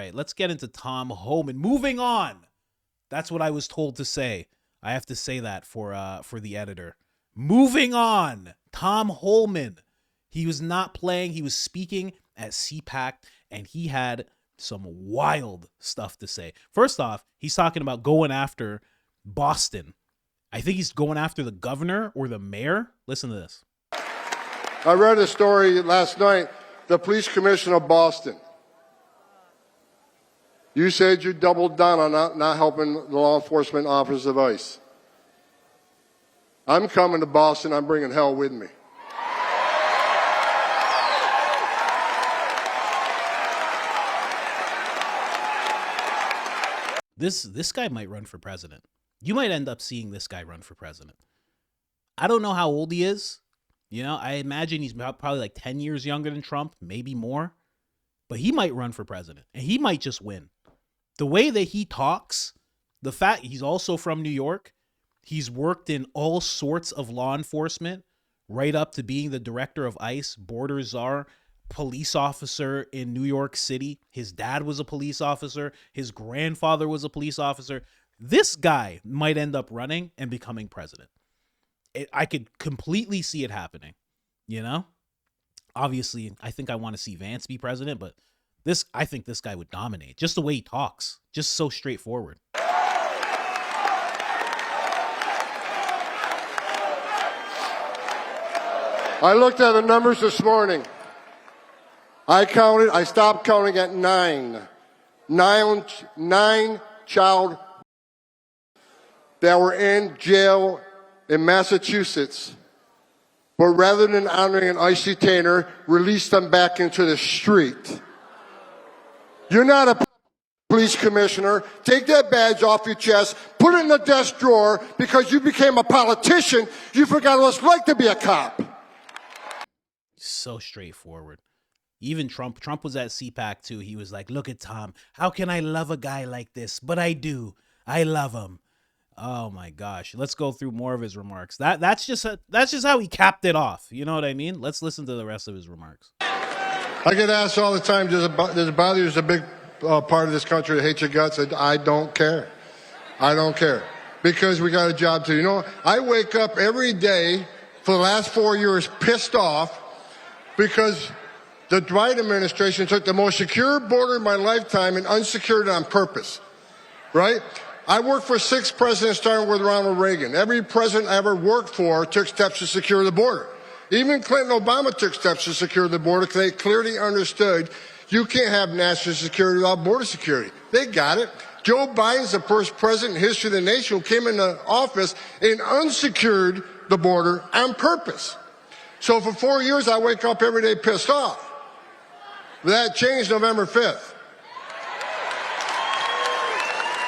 All right, let's get into Tom Homan. Moving on. That's what I was told to say. I have to say that for the editor. Moving on. Tom Homan. He was not playing. He was speaking at CPAC, and he had some wild stuff to say. First off, he's talking about going after Boston. I think he's going after the governor or the mayor. Listen to this. I read a story last night, the police commissioner of Boston. You said you doubled down on not helping the law enforcement officers of ICE. I'm coming to Boston. I'm bringing hell with me. This guy might run for president. You might end up seeing this guy run for president. I don't know how old he is. You know, I imagine he's probably like 10 years younger than Trump, maybe more. But he might run for president, and he might just win. The way that he talks, the fact he's also from New York, he's worked in all sorts of law enforcement, right up to being the director of ICE, border czar, police officer in New York City. His dad was a police officer. His grandfather was a police officer. This guy might end up running and becoming president. I could completely see it happening, you know? Obviously, I think I want to see Vance be president, but I think this guy would dominate. Just the way he talks. Just so straightforward. I looked at the numbers this morning. I stopped counting at 9. 9 child that were in jail in Massachusetts. But rather than honoring an ICE detainer, released them back into the street. You're not a police commissioner. Take that badge off your chest, put it in the desk drawer, because you became a politician. You forgot what it's like to be a cop. So straightforward. Even Trump was at CPAC too. He was like, look at Tom. How can I love a guy like this? But I do. I love him. Oh my gosh. Let's go through more of his remarks. That's just how he capped it off. You know what I mean? Let's listen to the rest of his remarks. I get asked all the time, does it bother you? There's a big part of this country that hates your guts. I don't care. I don't care. Because we got a job to do. You know, I wake up every day for the last 4 years pissed off because the Biden administration took the most secure border in my lifetime and unsecured it on purpose. Right? I worked for 6 presidents, starting with Ronald Reagan. Every president I ever worked for took steps to secure the border. Even Clinton and Obama took steps to secure the border because they clearly understood you can't have national security without border security. They got it. Joe Biden's the first president in history of the nation who came into office and unsecured the border on purpose. So for 4 years, I wake up every day pissed off. That changed November 5th.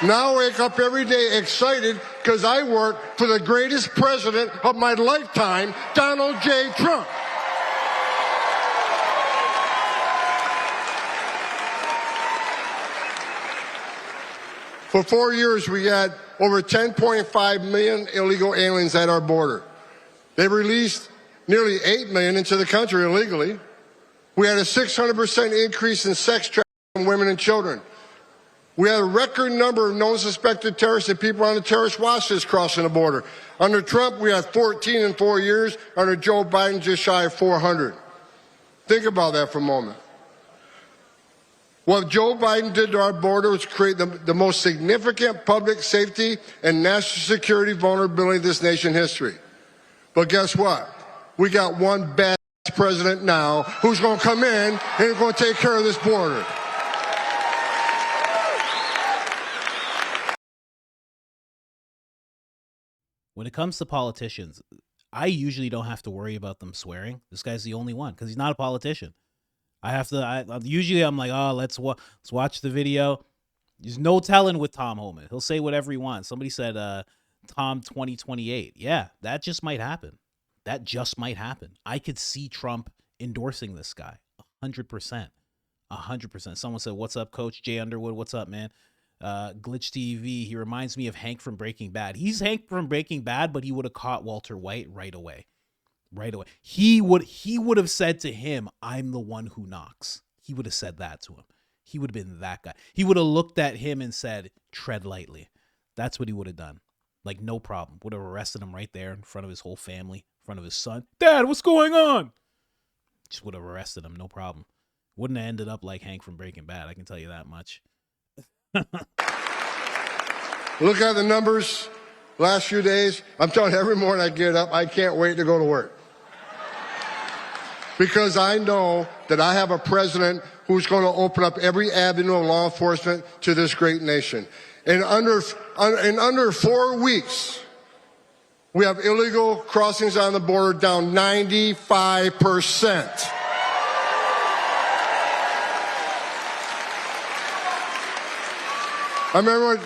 Now I wake up every day excited because I work for the greatest president of my lifetime, Donald J. Trump. For 4 years, we had over 10.5 million illegal aliens at our border. They released nearly 8 million into the country illegally. We had a 600% increase in sex trafficking of women and children. We had a record number of known suspected terrorists and people on the terrorist watch list crossing the border. Under Trump, we had 14 in 4 years. Under Joe Biden, just shy of 400. Think about that for a moment. What Joe Biden did to our border was create the most significant public safety and national security vulnerability in this nation's history. But guess what? We got one bad president now who's going to come in and is going to take care of this border. When it comes to politicians, I usually don't have to worry about them swearing. This guy's the only one because he's not a politician. Usually I'm like, oh, let's watch the video. There's no telling with Tom Homan. He'll say whatever he wants. Somebody said Tom 2028. Yeah, that just might happen. That just might happen. I could see Trump endorsing this guy 100%. 100%. Someone said, what's up, Coach Jay Underwood? What's up, man? Glitch TV. He reminds me of Hank from Breaking Bad. He's Hank from Breaking Bad, but he would have caught Walter White right away. Right away. He would have said to him, I'm the one who knocks. He would have said that to him. He would have been that guy. He would have looked at him and said, tread lightly. That's what he would have done. Like, no problem. Would have arrested him right there in front of his whole family, in front of his son. Dad, what's going on? Just would have arrested him, no problem. Wouldn't have ended up like Hank from Breaking Bad, I can tell you that much. Look at the numbers last few days. I'm telling you, every morning I get up, I can't wait to go to work. Because I know that I have a president who's going to open up every avenue of law enforcement to this great nation. In under 4 weeks, we have illegal crossings on the border down 95%. I remember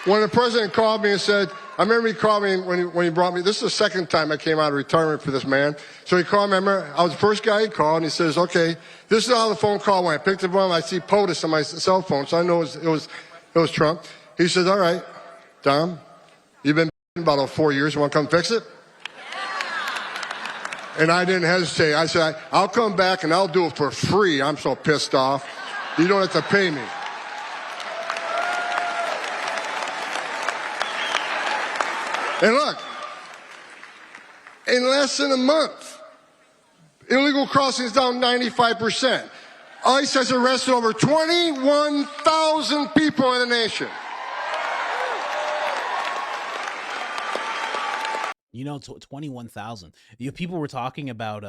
when the president called me and said, I remember he called me when he brought me, this is the second time I came out of retirement for this man. So he called me, I was the first guy he called, and he says, okay, this is how the phone call went. I picked up I see POTUS on my cell phone, so I know it was Trump. He says, all right, Tom, you've been about 4 years, you want to come fix it? And I didn't hesitate. I said, I'll come back and I'll do it for free. I'm so pissed off. You don't have to pay me. And look, in less than a month, illegal crossings down 95%. ICE has arrested over 21,000 people in the nation. You know, 21,000. People were talking about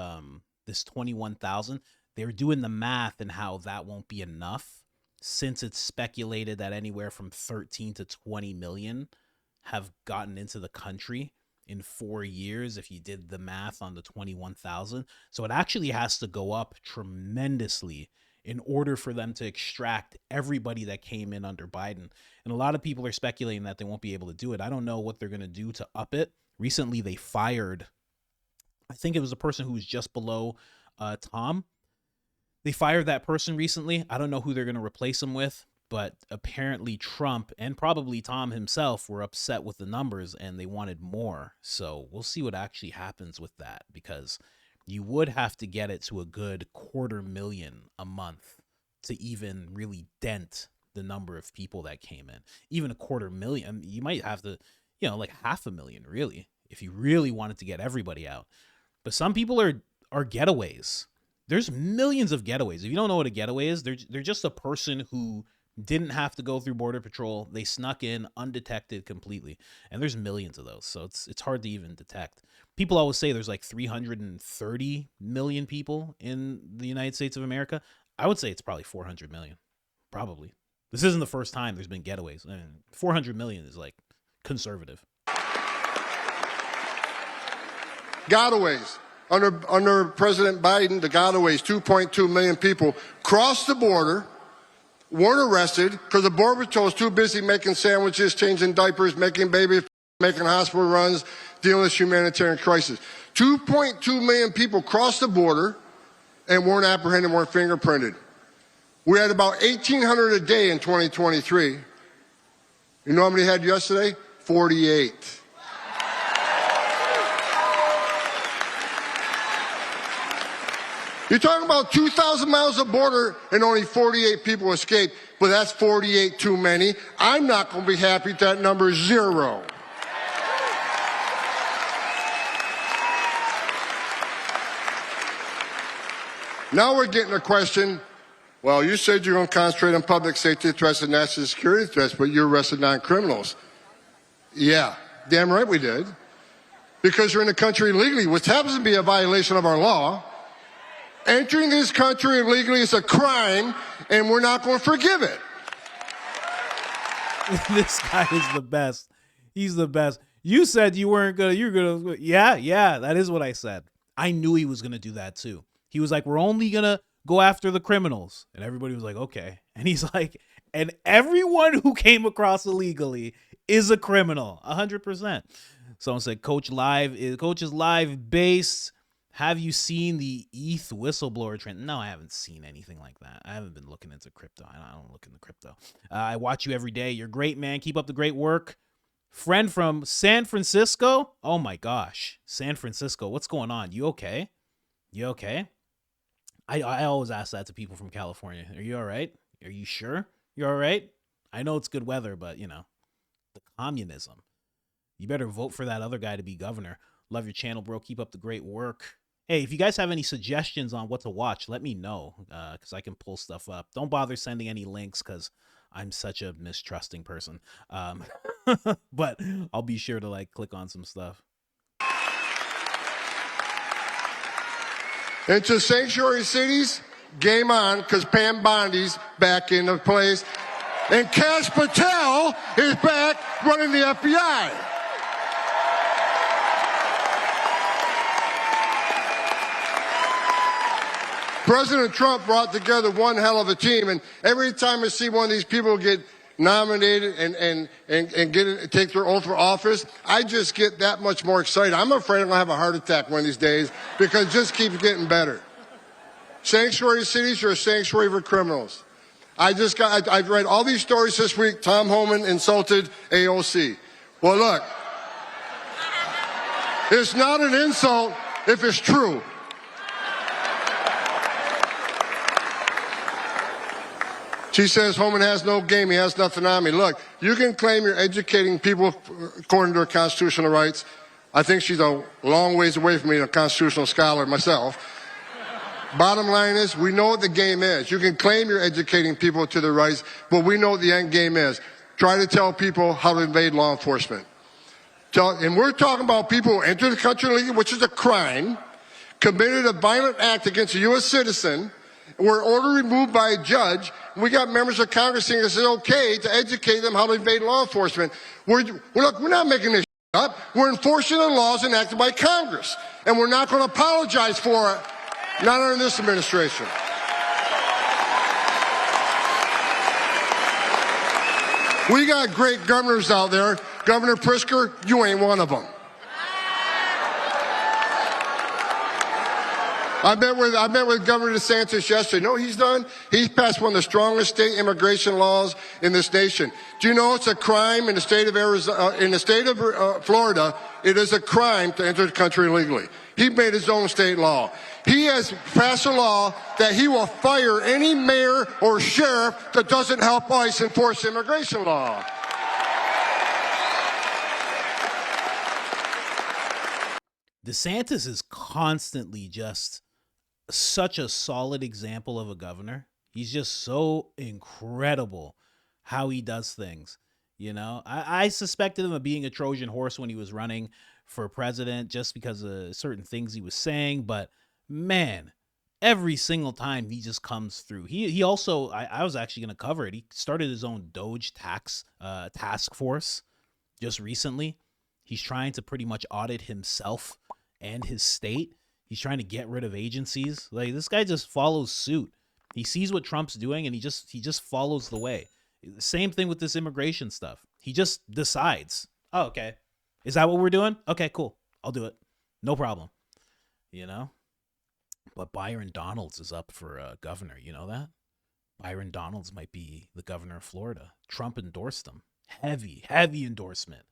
this 21,000. They were doing the math and how that won't be enough, since it's speculated that anywhere from 13 to 20 million have gotten into the country in 4 years, if you did the math on the 21,000. So it actually has to go up tremendously in order for them to extract everybody that came in under Biden. And a lot of people are speculating that they won't be able to do it. I don't know what they're going to do to up it. Recently, they fired, I think it was a person who was just below Tom. They fired that person recently. I don't know who they're going to replace him with, but apparently Trump and probably Tom himself were upset with the numbers and they wanted more. So we'll see what actually happens with that, because you would have to get it to a good 250,000 a month to even really dent the number of people that came in. Even 250,000, you might have to, like 500,000 really, if you really wanted to get everybody out. But some people are getaways. There's millions of getaways. If you don't know what a getaway is, they're just a person who didn't have to go through Border Patrol. They snuck in undetected completely. And there's millions of those. So it's hard to even detect. People always say there's like 330 million people in the United States of America. I would say it's probably 400 million. Probably. This isn't the first time there's been getaways. 400 million is like conservative. Gotaways. Under President Biden, the gotaways, 2.2 million people crossed the border, weren't arrested because the Border Patrol was too busy making sandwiches, changing diapers, making babies, making hospital runs, dealing with humanitarian crisis. 2.2 million people crossed the border and weren't apprehended, weren't fingerprinted. We had about 1,800 a day in 2023. You know how many had yesterday? 48. You're talking about 2,000 miles of border and only 48 people escaped, but that's 48 too many. I'm not going to be happy if that number is 0. Now we're getting a question. Well, you said you're going to concentrate on public safety threats and national security threats, but you arrested non-criminals. Yeah, damn right we did. Because you're in the country illegally, which happens to be a violation of our law. Entering this country illegally is a crime, and we're not going to forgive it. This guy is the best. He's the best. You said you weren't going to, you're going to, yeah, that is what I said. I knew he was going to do that too. He was like, we're only going to go after the criminals. And everybody was like, okay. And he's like, and everyone who came across illegally is a criminal, 100%. Someone said, Coach is live based. Have you seen the ETH whistleblower trend? No, I haven't seen anything like that. I haven't been looking into crypto. I don't look into crypto. I watch you every day. You're great, man. Keep up the great work. Friend from San Francisco? Oh, my gosh. San Francisco. What's going on? You okay? You okay? I always ask that to people from California. Are you all right? Are you sure you're all right? I know it's good weather, but the communism. You better vote for that other guy to be governor. Love your channel, bro. Keep up the great work. Hey, if you guys have any suggestions on what to watch, let me know, because I can pull stuff up. Don't bother sending any links because I'm such a mistrusting person. But I'll be sure to click on some stuff. Into sanctuary cities, game on, because Pam Bondi's back into place. And Kash Patel is back running the FBI. President Trump brought together one hell of a team, and every time I see one of these people get nominated and take their oath for office, I just get that much more excited. I'm afraid I'm going to have a heart attack one of these days because it just keeps getting better. Sanctuary cities are a sanctuary for criminals. I've read all these stories this week. Tom Homan insulted AOC. Well, look, it's not an insult if it's true. She says Homan has no game, he has nothing on me. Look, you can claim you're educating people according to their constitutional rights. I think she's a long ways away from being a constitutional scholar myself. Bottom line is, we know what the game is. You can claim you're educating people to their rights, but we know what the end game is. Try to tell people how to invade law enforcement. And we're talking about people who enter the country illegally, which is a crime, committed a violent act against a U.S. citizen, were ordered removed by a judge. We got members of Congress saying it's okay to educate them how to invade law enforcement. Look, we're not making this up. We're enforcing the laws enacted by Congress, and we're not going to apologize for it. Not under this administration. We got great governors out there. Governor Pritzker, you ain't one of them. I met with Governor DeSantis yesterday. You know what he's done? He's passed one of the strongest state immigration laws in this nation. Do you know it's a crime in the state of Arizona, in the state of Florida? It is a crime to enter the country illegally. He made his own state law. He has passed a law that he will fire any mayor or sheriff that doesn't help ICE enforce immigration law. DeSantis is constantly just such a solid example of a governor. He's just so incredible how he does things. I suspected him of being a Trojan horse when he was running for president just because of certain things he was saying. But man, every single time he just comes through. He also, I was actually going to cover it. He started his own Doge tax task force just recently. He's trying to pretty much audit himself and his state. He's trying to get rid of agencies. This guy just follows suit. He sees what Trump's doing and he just follows the way. Same thing with this immigration stuff. He just decides, oh, okay, is that what we're doing? Okay, cool. I'll do it. No problem. But Byron Donalds is up for governor. You know that? Byron Donalds might be the governor of Florida. Trump endorsed him. Heavy endorsement.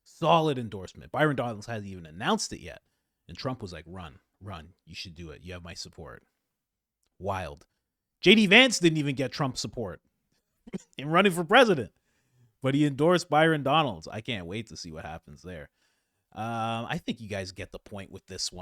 Solid endorsement. Byron Donalds hasn't even announced it yet. And Trump was like, run. You should do it. You have my support. Wild. J.D. Vance didn't even get Trump support in running for president, but he endorsed Byron Donalds. I can't wait to see what happens there. I think you guys get the point with this one.